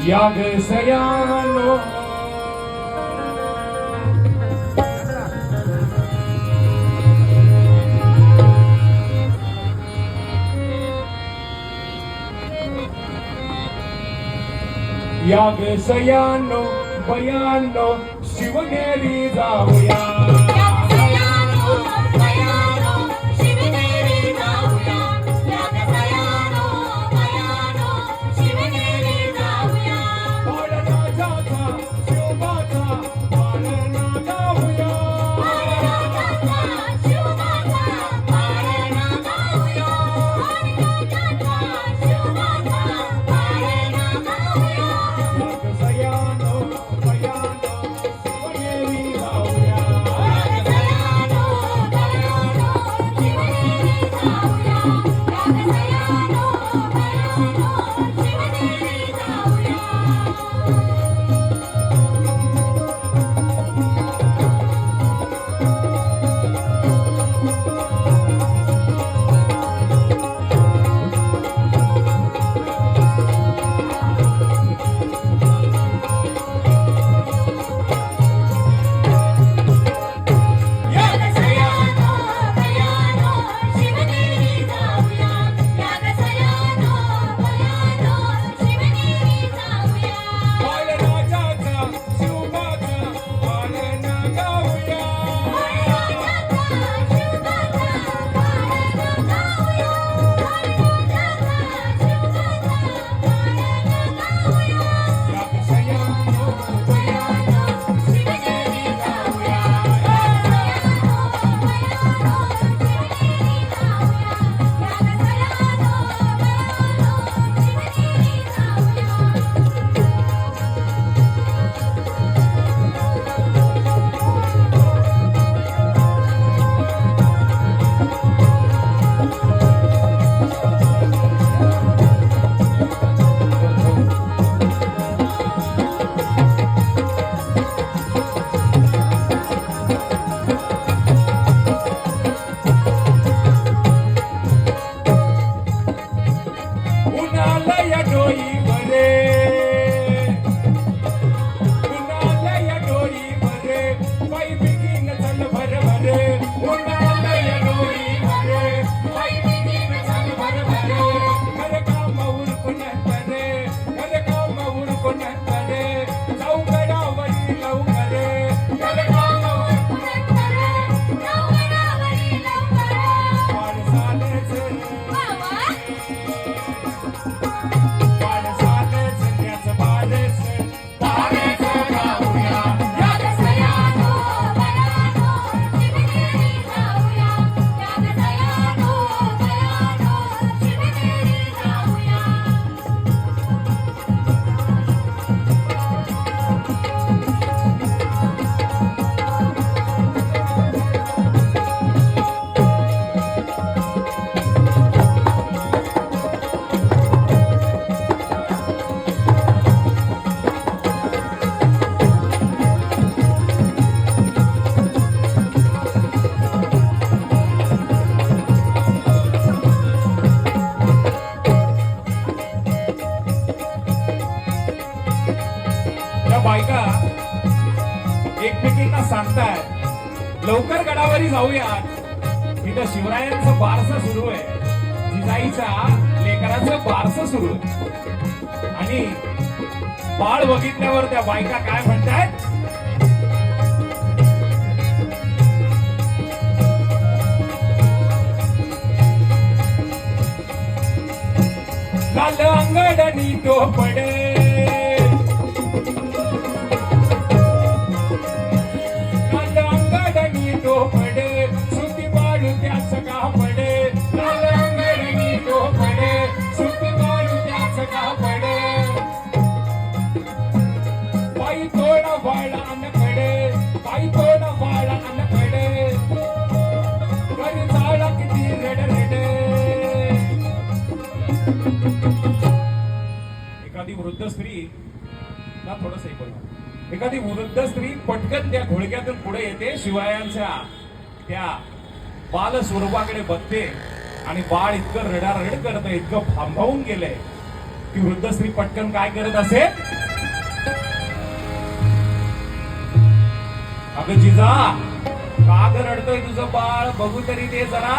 यागसयानो यागसयानो बयानो शिवनेरी जाऊया बायका एकमेकींना सांगतायत लवकर गडावरी जाऊयात, तिथं शिवरायांचं बारसं सुरू आहे, जिजाईच्या लेकराचं बारसं सुरू आहे. आणि बाळ बघितल्यावर त्या बायका काय म्हणतायत, लाल अंगडनी तो पडे, एखादी वृद्ध स्त्री ना थोडस एखादी वृद्ध स्त्री पटकन त्या घोडक्यातून पुढे येते, शिवरायांच्या त्या बाल स्वरूपाकडे बघते आणि बाळ इतकं रडारड करतं, इतकं भांबावून गेलंय ती वृद्ध स्त्री पटकन काय करत असे? अगं जिजा, का ग रडतोय तुझं बाळ, बघू तरी ते जरा,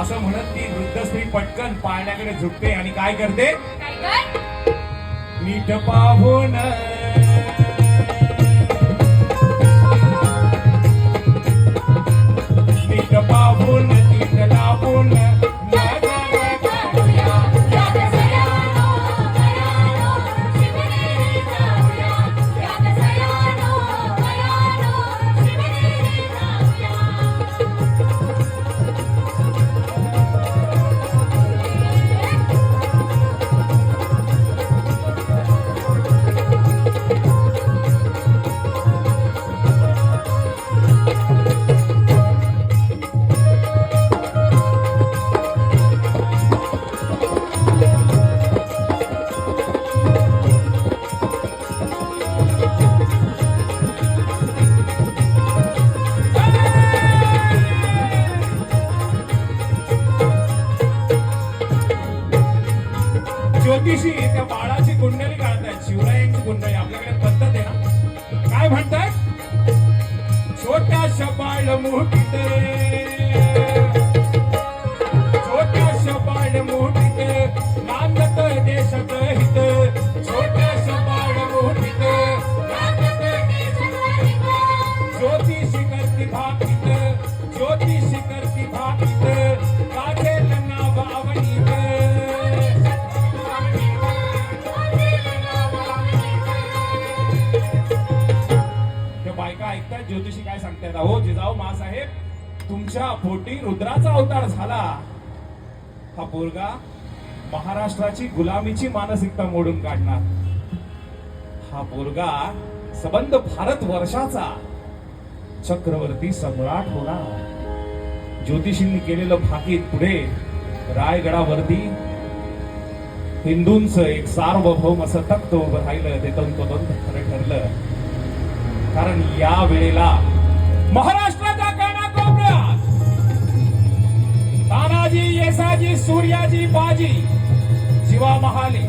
असं म्हणत ती वृद्ध स्त्री पटकन पाळण्याकडे झुकते आणि काय करते? नीट पाहून नीट पाहून नीट लावून ज्योतिषी त्या बाळाची कुंडली काढतायत, शिवरायांची कुंडली. आपल्याकडे पद्धत आहे ना, काय म्हणताय? छोट्याशा बाळ मोठीत, छोट्याशा बाळ मोठीत, नांदत देशाचं हित. छोट्याशा बाळ मोठीत, नांदत देशाचं हित. ज्योतिषी करती भाकीत, ज्योतिषी करती भाकीत, काढेल नाव आवडीत. ऐकताय ज्योतिषी काय सांगतायत? अहो जिजाऊ मासाहेब, तुमच्या पोटी रुद्राचा अवतार झाला. हा पोरगा महाराष्ट्राची गुलामीची मानसिकता मोडून काढणार. हा पोरगा सबंध भारत वर्षाचा चक्रवर्ती सम्राट होणार. ज्योतिषींनी केलेलं भाकीत पुढे रायगडावरती हिंदूंचं एक सार्वभौम असं तख्त उभं राहिलं. ते तंतोतंत खरं ठरलं. कारण या वेळेला महाराष्ट्राच्या कानाकोपऱ्यात तानाजी, येसाजी, सूर्याजी, बाजी, शिवा महाले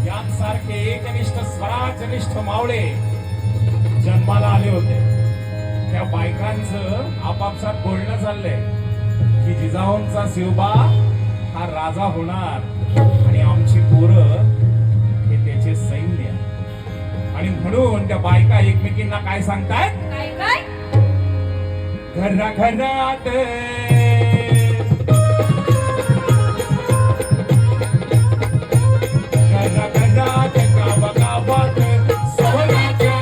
यांसारखे एकनिष्ठ स्वराजनिष्ठ मावळे जन्माला आले होते. त्या बायकांचं आपापसात बोलणं चाललंय की जिजाऊंचा शिवबा हा राजा होणार आणि आमची पोरं हे त्याचे सैन्य. आणि म्हणून त्या बायका एकमेकींना काय सांगतायत? घराघरात घराघरात गावागावात सोहळ्याच्या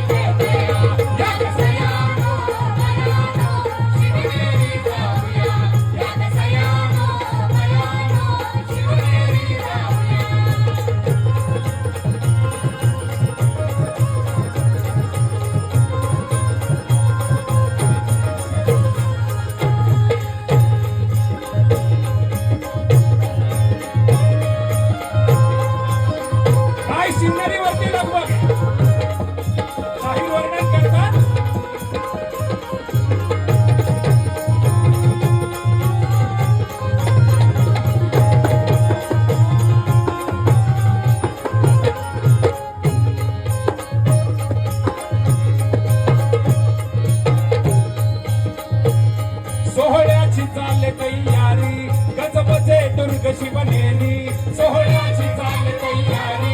सोहळ्याची चाल तयारी, गजबजे दुर्ग शिवनेरी. सोहळ्याची चाल तयारी,